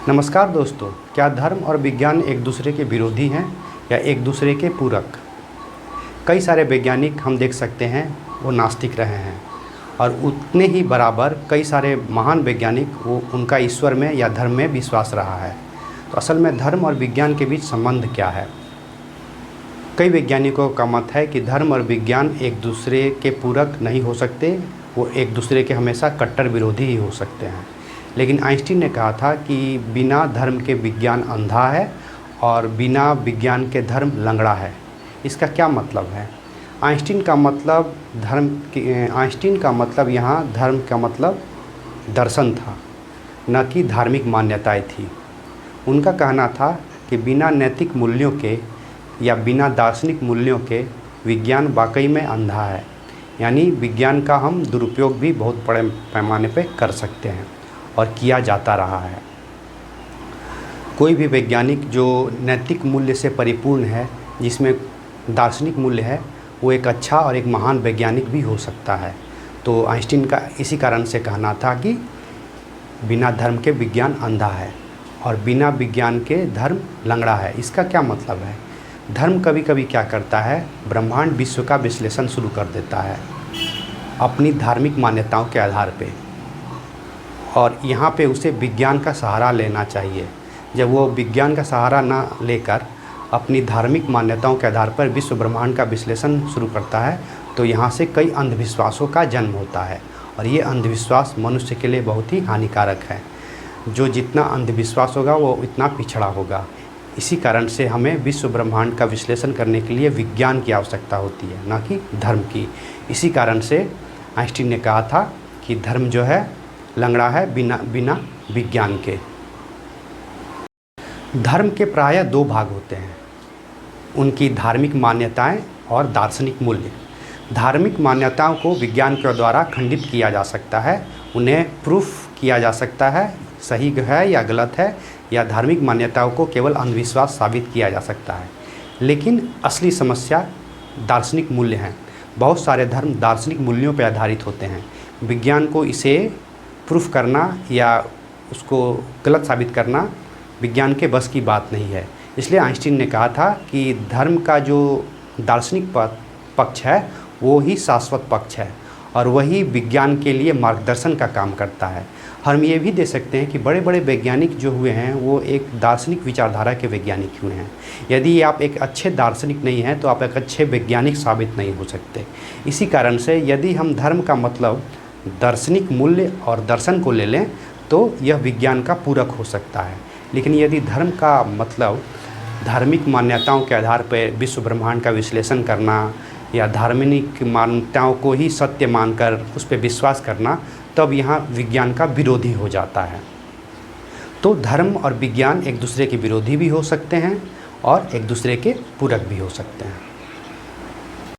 नमस्कार दोस्तों, क्या धर्म और विज्ञान एक दूसरे के विरोधी हैं या एक दूसरे के पूरक? कई सारे वैज्ञानिक हम देख सकते हैं वो नास्तिक रहे हैं और उतने ही बराबर कई सारे महान वैज्ञानिक वो उनका ईश्वर में या धर्म में विश्वास रहा है। तो असल में धर्म और विज्ञान के बीच संबंध क्या है? कई वैज्ञानिकों का मत है कि धर्म और विज्ञान एक दूसरे के पूरक नहीं हो सकते, वो एक दूसरे के हमेशा कट्टर विरोधी ही हो सकते हैं। लेकिन आइंस्टीन ने कहा था कि बिना धर्म के विज्ञान अंधा है और बिना विज्ञान के धर्म लंगड़ा है। इसका क्या मतलब है? आइंस्टीन का मतलब यहाँ धर्म का मतलब दर्शन था, न कि धार्मिक मान्यताएं थी। उनका कहना था कि बिना नैतिक मूल्यों के या बिना दार्शनिक मूल्यों के विज्ञान वाकई में अंधा है। यानी विज्ञान का हम दुरुपयोग भी बहुत बड़े पैमाने पे कर सकते हैं और किया जाता रहा है। कोई भी वैज्ञानिक जो नैतिक मूल्य से परिपूर्ण है, जिसमें दार्शनिक मूल्य है, वो एक अच्छा और एक महान वैज्ञानिक भी हो सकता है। तो आइंस्टीन का इसी कारण से कहना था कि बिना धर्म के विज्ञान अंधा है और बिना विज्ञान के धर्म लंगड़ा है। इसका क्या मतलब है? धर्म कभी कभी क्या करता है, ब्रह्मांड विश्व का विश्लेषण शुरू कर देता है अपनी धार्मिक मान्यताओं के आधार पे, और यहाँ पे उसे विज्ञान का सहारा लेना चाहिए। जब वो विज्ञान का सहारा ना लेकर अपनी धार्मिक मान्यताओं के आधार पर विश्व ब्रह्मांड का विश्लेषण शुरू करता है, तो यहाँ से कई अंधविश्वासों का जन्म होता है और ये अंधविश्वास मनुष्य के लिए बहुत ही हानिकारक है। जो जितना अंधविश्वास होगा वो इतना पिछड़ा होगा। इसी कारण से हमें विश्व ब्रह्मांड का विश्लेषण करने के लिए विज्ञान की आवश्यकता होती है, ना कि धर्म की। इसी कारण से आइंस्टीन ने कहा था कि धर्म जो है लंगड़ा है बिना विज्ञान के। धर्म के प्रायः दो भाग होते हैं, उनकी धार्मिक मान्यताएं और दार्शनिक मूल्य। धार्मिक मान्यताओं को विज्ञान के द्वारा खंडित किया जा सकता है, उन्हें प्रूफ किया जा सकता है सही है या गलत है, या धार्मिक मान्यताओं को केवल अंधविश्वास साबित किया जा सकता है। लेकिन असली समस्या दार्शनिक मूल्य हैं। बहुत सारे धर्म दार्शनिक मूल्यों पर आधारित होते हैं। विज्ञान को इसे प्रूफ करना या उसको गलत साबित करना विज्ञान के बस की बात नहीं है। इसलिए आइंस्टीन ने कहा था कि धर्म का जो दार्शनिक पक्ष है वो ही शाश्वत पक्ष है और वही विज्ञान के लिए मार्गदर्शन का काम करता है। हम ये भी दे सकते हैं कि बड़े बड़े वैज्ञानिक जो हुए हैं वो एक दार्शनिक विचारधारा के वैज्ञानिक हुए हैं। यदि आप एक अच्छे दार्शनिक नहीं हैं तो आप एक अच्छे वैज्ञानिक साबित नहीं हो सकते। इसी कारण से यदि हम धर्म का मतलब दार्शनिक मूल्य और दर्शन को ले लें तो यह विज्ञान का पूरक हो सकता है। लेकिन यदि धर्म का मतलब धार्मिक मान्यताओं के आधार पर विश्व ब्रह्मांड का विश्लेषण करना या धार्मिक मान्यताओं को ही सत्य मानकर उस पर विश्वास करना, तब यहाँ विज्ञान का विरोधी हो जाता है। तो धर्म और विज्ञान एक दूसरे के विरोधी भी हो सकते हैं और एक दूसरे के पूरक भी हो सकते हैं।